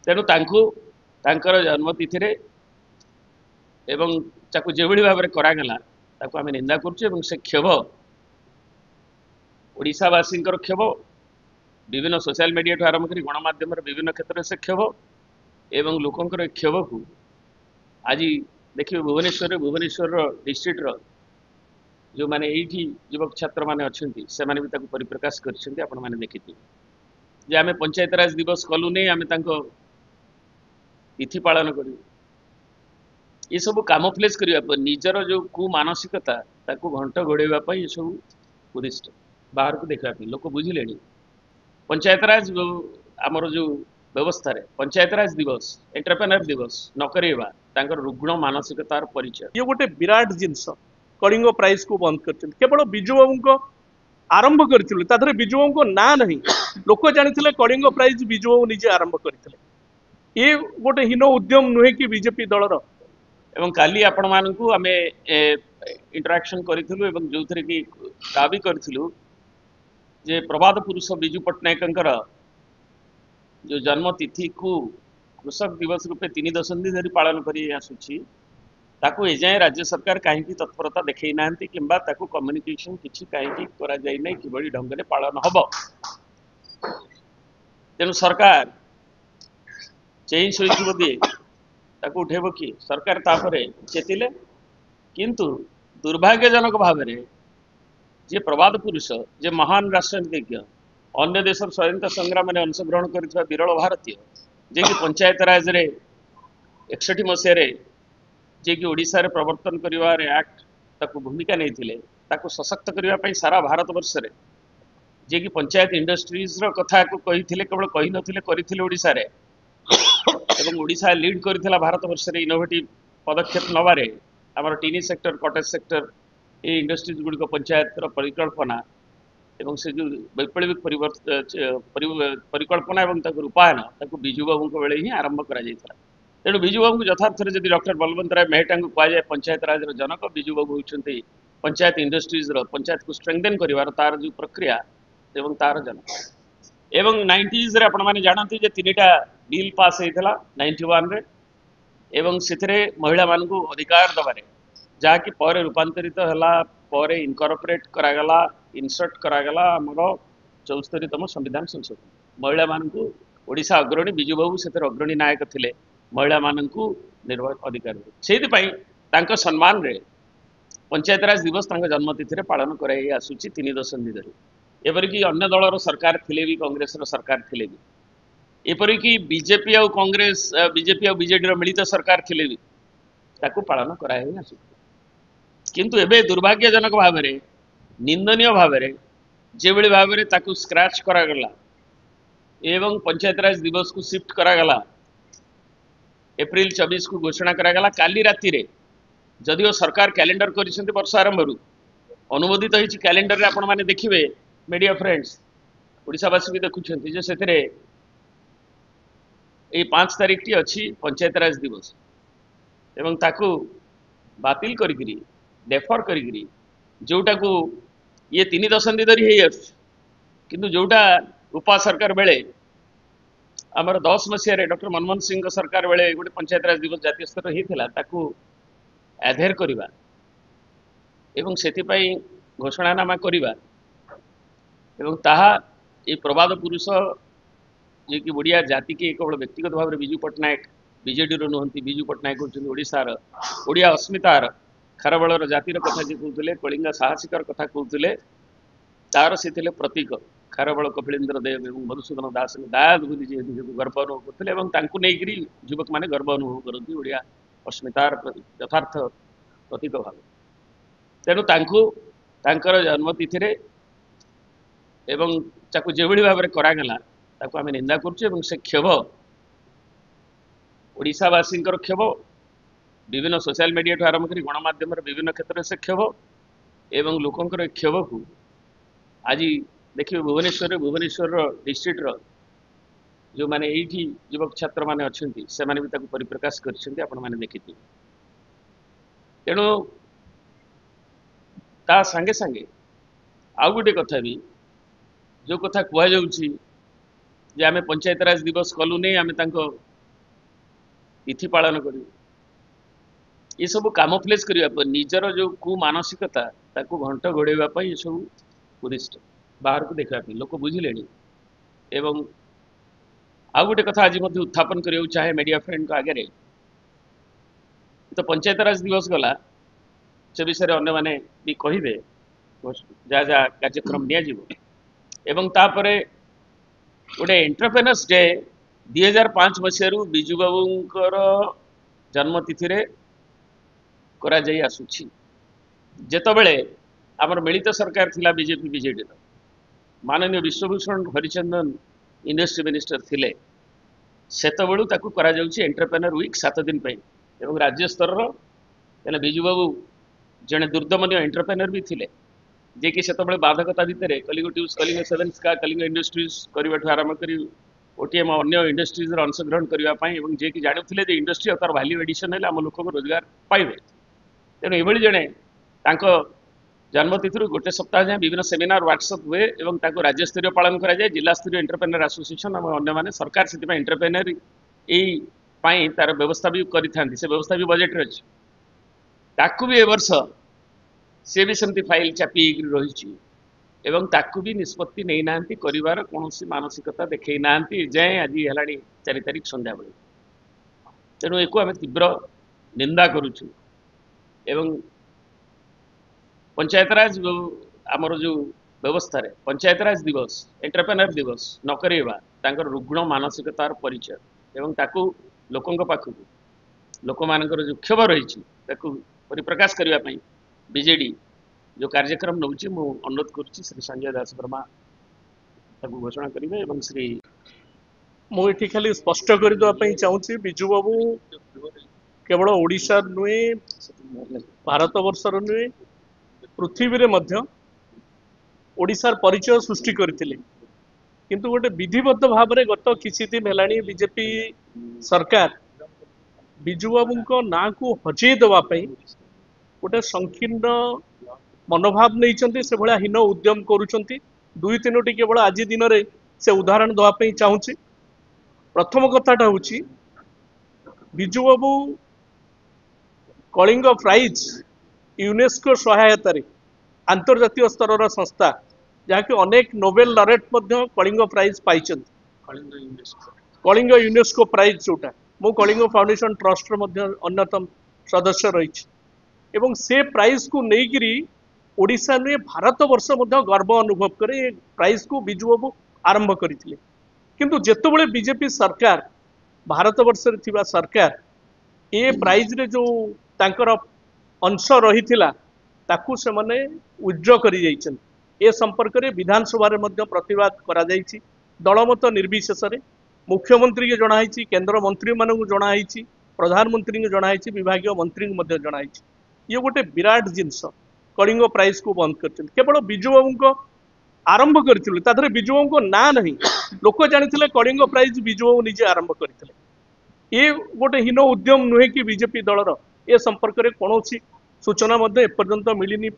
तेणु तांकर जन्मतिथि रे एवं ताकू जेभली भाव में करागला ताकू आम निंदा करुँ से क्षोभ ओडिशावासी क्षोभ विभिन्न सोशल मीडिया ठू आरंभ कर गणमाध्यम विभिन्न क्षेत्र से क्षोभ एवं लोकंर क्षोभ को आज देखिए भुवनेश्वर डिस्ट्रिक्टर जो माने एठी युवक छात्र माने अच्छी से माने भी ताकू परिप्रकाश करछन्ती आपण माने देखिथि जे आमे पंचायत राज दिवस कलु नै आमे तांको तिथि पालन करू ये सब कामोफ्लेज करबा निजर जो कु मानसिकता ताकू घंट घोड़ेबा पई ये सब उद्दिष्ट बाहर को देखा लोक बुझिले पंचायत राज आमर जो व्यवस्था रे पंचायत राज दिवस एंटरप्रेन्योर दिवस न करेबा तांकर रुग्ण मानसिकतार परिचय ये गोटे विराट जिनस कलिंग प्राइज को बंद कर केवल बिजु बाबू को आरंभ करते बिजु बाबू को ना नहीं लोक जानी कलिंग प्राइज बिजु बाबू निजे आरंभ करते ये गोटे हीन उद्यम नुहे कि बीजेपी दलर एवं काली आपण मानकू आमे इंटरेक्शन करिथिलु एवं जोथरे कि दाबी करिथिलु जे प्रभात पुरुष बिजु पट्टनायकंकर जो जन्म तिथि को कृषक दिवस रूपे 3 दशंधि धरी पालन करी आसुछि ताकू एजाए राज्य सरकार कहीं तत्परता देखई नांती किंबा ताकू कम्युनिकेशन किछि कहीं करा जाई नै किबळी ढंग रे पालन हबो तेनु सरकार चेंज होइथिबो दे ताकू उठेबो कि सरकार तापरे चेतिले किंतु दुर्भाग्यजनक भाव में जे प्रवाद पुरुष जे महान राष्ट्रनीतिज्ञ अन्य देश स्वाधीनता संग्राम में अंशग्रहण कर विरल भारतीय जे कि पंचायत राज रे 61 मसीह जे कि ओडिशा रे प्रवर्तन करिवार एक्ट ताकू भूमिका नहीं थिले ताकू सशक्त करिवा पई सारा भारत वर्ष रे जे कि पंचायत इंडस्ट्रीज रो कथा को कही थिले केवल कही नथिले करिथिले ओडिशा रे एवं ओडिशा लीड करिथिला भारत वर्ष रे इनोवेटिव पदक्षेप नवारे आमर टीनी सेक्टर कटेज सेक्टर ये इंडस्ट्रीज गुड़िक पंचायत परिकल्पना एवं से जो वैप्लविक परिकल्पना एवं रूपायन बिजु बाबू बेले ही आरंभ कर तेणु बिजु बाबू यथार्थ जब डॉक्टर बलवंत राय मेहटा को कहुए पंचायत राज जनक बिजु बाबू होती पंचायत इंडस्ट्रीज पंचायत को स्ट्रेंथेन कर तार जो प्रक्रिया एवं तार जनक एवं 90s रे आपण माने जानती जे 3टा बिल पास होता 91 रे एवं से महिला मान को अधिकार दबारे जहाँकि पर रूपांतरित है पर इनकॉर्पोरेट करागला इनसर्ट करागला आमर 74तम संविधान संशोधन महिला मान को ओडिशा अग्रणी बिजु बाबू से अग्रणी नायक थिले महिला मान को अधिकार से सम्मान रे पंचायत राज दिवस जन्मतिथि पालन कर आसूची 3 दशंधि धरी एपरिक अन्य दलर सरकार थिले भी कांग्रेस सरकार थिले भी एपरिक बीजेपी और कांग्रेस बीजेपी और बीजेडी मिलित सरकार थिले भी ताकू पालन कराई आसु किंतु एबे दुर्भाग्यजनक भाव में निंदनीय भाव में जो भाव में ताकू स्क्रैच करागला एवं पंचायत राज दिवस को शिफ्ट करागला एप्रिल 24 को घोषणा करागला काली राति रे जदिओ सरकार कैलेंडर कर वर्ष आरंभ अनुमोदित होती कैलेंडर रे आपण माने देखिबे मीडिया फ्रेंड्स ओडिशावासी भी देखुछंती जे सेथिरे ए 5 तारीख टी अच्छी पंचायत राज दिवस एवं ताकू बातिल करी डेफर करी जोटा को ये 3 दशंधि धरी है किंतु जोटा उपा सरकार बेले आमर 10 मसीह डॉक्टर मनमोहन सिंह सरकार बेले गोटे पंचायत राज दिवस जातीय स्तर होता ताकू आधेर करवा एवं सेथिपाई घोषणानामा करवा एवं ताहा ये प्रवाद पुरुष जे कि ओडिया जाति के केवल व्यक्तिगत भाव में बिजु पट्टनायक बीजेडी रो नुहंती बिजु पट्टनायक होचुन ओडिशार ओडिया अस्मितार खारबलर जातिर कथा जे कहते कलिंगा साहसिकर कथा कहते तार से प्रतीक खारबल कपिलेन्द्र देव एवं मधुसूदन दास दायाद बोली जी गर्व अनुभव करते युवक मैंने गर्व अनुभव करती ओडिया अस्मितार यथार्थ प्रतीक भाव तेणु तांकर जन्मतिथि रे एवं ताकू जेभली भाव में करागला ताकू आमे निंदा करुँ से क्षोभ ओडिशावासी क्षोभ विभिन्न सोशल मीडिया ठू आरंभ कर गणमाध्यम विभिन्न क्षेत्र से क्षोभ एवं लोकंर क्षोभ को आज देखिए भुवनेश्वर डिस्ट्रिक्टर जो माने एठी युवक छात्र माने अच्छी से माने भी ताकू परिप्रकाश करछन्ती आपण माने देखिथि तेणु ता संगे संगे आउ गोटे कथा भी जो कथा कह जाउछि जे आमे पंचायत राज दिवस कलु नै आमे तांको तिथि पालन करिवे ये सब कामोफ्लेज करने निजर जो कु मानसिकता ताकू घंट घोड़ेवा ये सब टूरिस्ट बाहर को देखा लोक बुझिले एवं आउ गोटे कथा आज उत्थापन करियो चाहे मीडिया फ्रेंड को आगे तो पंचायत राज दिवस गला से विषय अन्य माने भी कहिबे जा जा कार्यक्रम निया जीवो एवं तापरे गोटे एंटरप्रेन्योर्स डे 2005 मसीह बिजू बाबूंकर जन्म तिथि रे करा जाई आसुछि जेतबेले आमर मिलित सरकार थिला बीजेपी बीजेडी माननीय विश्वभूषण हरिचंदन इंडस्ट्री मिनिस्टर थिले सेतबेलू ताकू करा जाउछि एंटरप्रेन्योर वीक 7 दिन पे एवं राज्य स्तर रो तेले बिजू बाबू जने दुर्दमनीय एंटरप्रेन्योर भी थिले जे कि सेतबेले बाधकता भितरे कलिंग ट्यूब्स कलिंग सेवेन्स का कलिंग इंडस्ट्रीज करबाठू आरंभ करी ओटीएम अन्य इंडस्ट्रीज अंशग्रहण करने और जे कि जानते जे इंडस्ट्री और तार वैल्यू एडिशन है आम लोक रोजगार पाइबे तेणु ये जड़े जन्मतिथि गोटे सप्ताह जाए विभिन्न सेमिनार व्हाट्सअप हुए और राज्य स्तरीय पालन कराए जिला स्तरीय एंटरप्रेन्योर एसोसिएशन और अन्य सरकार से एंटरप्रेन्योर यही तार व्यवस्था भी करें से व्यवस्था भी बजेट अच्छी ताकू भी ए वर्ष सी भी सेमती फाइल चापी रही एवं ताकू भी निष्पत्ति नहीं नांती करिवार कौनसी मानसिकता देखई नांती जाए आज है 4 तारिख संध्या बेले तेणु एक आम तीव्र निंदा करुचु एवं पंचायतराज आमर जो व्यवस्था रे पंचायतराज दिवस एंटरप्रेन्योर दिवस न करवा तांकर रुग्ण मानसिकतार परिचय एवं ताकू लोकंक पाखु लोक मानकर जो क्षोभ रही परिप्रकाश करने बीजेडी जो कार्यक्रम नौ अनुरोध करुच्ची श्री संजय दास वर्मा घोषणा करेंगे एवं श्री मुझे खाली स्पष्ट करदे चाहूँगी बिजू बाबू केवल ओडिशा नुहे भारत वर्षर नुहे पृथ्वी रे मध्य ओडिशार परिचय सृष्टि करते किंतु गोटे विधिबद्ध भाव में गत किसी दिन है बीजेपी सरकार बिजू बाबू ना को हजेई देवाई गोटे संकीर्ण मनोभाव नहीं से भाया हीन उद्यम करुँच 2-3टी केवल आज दिन में से उदाहरण देवाई चाहूँगी प्रथम कथाटा हूँ बिजू बाबू कलिंग प्राइज यूनेस्को सहायता अंतर्जातीय स्तर संस्था जहाँकि अनेक नोबेल लरेट कलिंग प्राइज पाई कलिंग यूनेस्को प्राइज जोटा मु कलिंग फाउंडेशन ट्रस्ट अन्यतम सदस्य रही एवं से प्राइज को लेकिरी ओडिशा नुहे भारत वर्ष गर्व अनुभव करे प्राइज को बिजू बाबू आरंभ करथिले किंतु जेतबेले बीजेपी सरकार भारत वर्ष रे सरकार ए प्राइज रे जो तांकर अंश रही ताकू से माने उज्र करि जाइछन ए संपर्क रे विधानसभा रे मध्य प्रतिवाद करा जाइछि दलमत निर्विशेष रे मुख्यमंत्री के जणाइछि केंद्र मंत्री मानकु जणाइछि प्रधानमंत्री के जणाइछि विभागीय मंत्री के मध्य जणाइछि ये गोटे विराट जिनस कलिंग प्राइज को बंद कर केवल बिजू बाबू आरंभ करते बिजू बाबू ना नहीं लोक जानी कलिंग प्राइज बिजू बाबू निजे आरंभ करते ये गोटे हीन उद्यम नुहे कि बीजेपी दलर ए संपर्क में कौन सूचना एपर्यंत मिलनी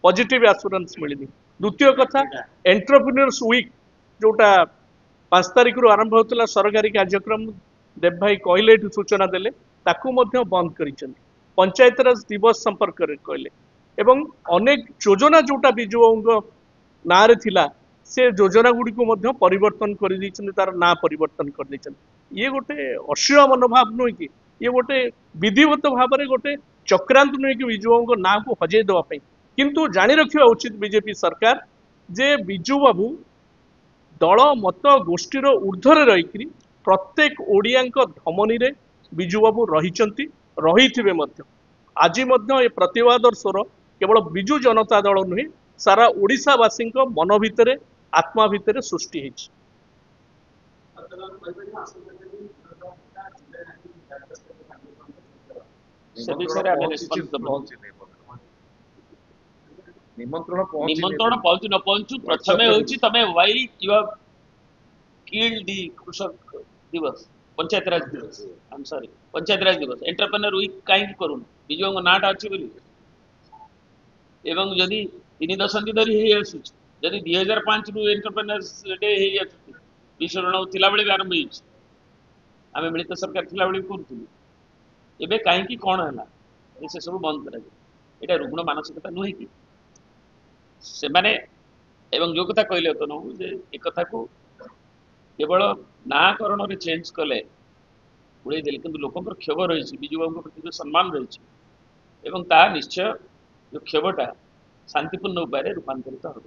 पॉजिटिव एश्योरेंस मिलनी द्वितीय कथा एंटरप्रेन्योर्स वीक जोटा 5 तारिख रु आरंभ होता सरकारी कार्यक्रम देव भाई कहले सूचना देले ताकू बंद कर पंचायतराज दिवस संपर्क में कहले एवं अनेक योजना जोटा बिजू बाबू ना रे थिला से योजना गुड़ी को परिवर्तन कर तार ना परिवर्तन कर ये गोटे अश्लील मनोभाव नुहे कि ये गोटे विधिवत भाव में गोटे चक्रांत नुहे कि बिजू बाबू ना को हजेई देवाई किंतु जानी रखा उचित बीजेपी सरकार जे बिजू बाबू दल मत गोष्ठीर ऊर्ध्वर रही प्रत्येक ओडिया धमनी रे बिजू बाबू रही आज ये प्रतिवाद स्वर केवल बिजू जनता दल नुहे सारा ओडिशावासी मन भितर आत्मा भितर सृष्टि होती निमंत्रण पहुंचु न पहुंचु प्रथम होची तमे why you have killed the कृषक दिवस पंचायत राज दिवस आई एम सॉरी पंचायत राज दिवस एंटरप्रेन्योर वीक काई करून बिजोंग नाटा अछि बोली एवं यदि 3 दशंधि धरी हे आसु यदि 2005 रु एंटरप्रेन्योर्स डे हे आसु विश्वरण थिला बेले आरंभ होई आमे मिलित सरकार थिला बेले करथुलु ଏବେ କାହିଁକି କ'ଣ ହେଲା ସେ ସବୁ ବନ୍ଦ କରାଯାଏ? ଏଇଟା ରୁଗ୍ଣ ମାନସିକତା ନୁହେଁ କି? ସେମାନେ ଏବଂ ଯୋଉ କଥା କହିଲେ ତ ନବୁ ଯେ ଏ କଥାକୁ କେବଳ ନାକରଣରେ ଚେଞ୍ଜ କଲେ ଉଡ଼େଇ ଦେଲେ, କିନ୍ତୁ ଲୋକଙ୍କର କ୍ଷୋଭ ରହିଛି, ବିଜୁ ବାବୁଙ୍କ ପ୍ରତି ଯୋଉ ସମ୍ମାନ ରହିଛି ଏବଂ ତାହା ନିଶ୍ଚୟ ଯୋଉ କ୍ଷୋଭଟା ଶାନ୍ତିପୂର୍ଣ୍ଣ ଉପାୟରେ ରୂପାନ୍ତରିତ ହେବ।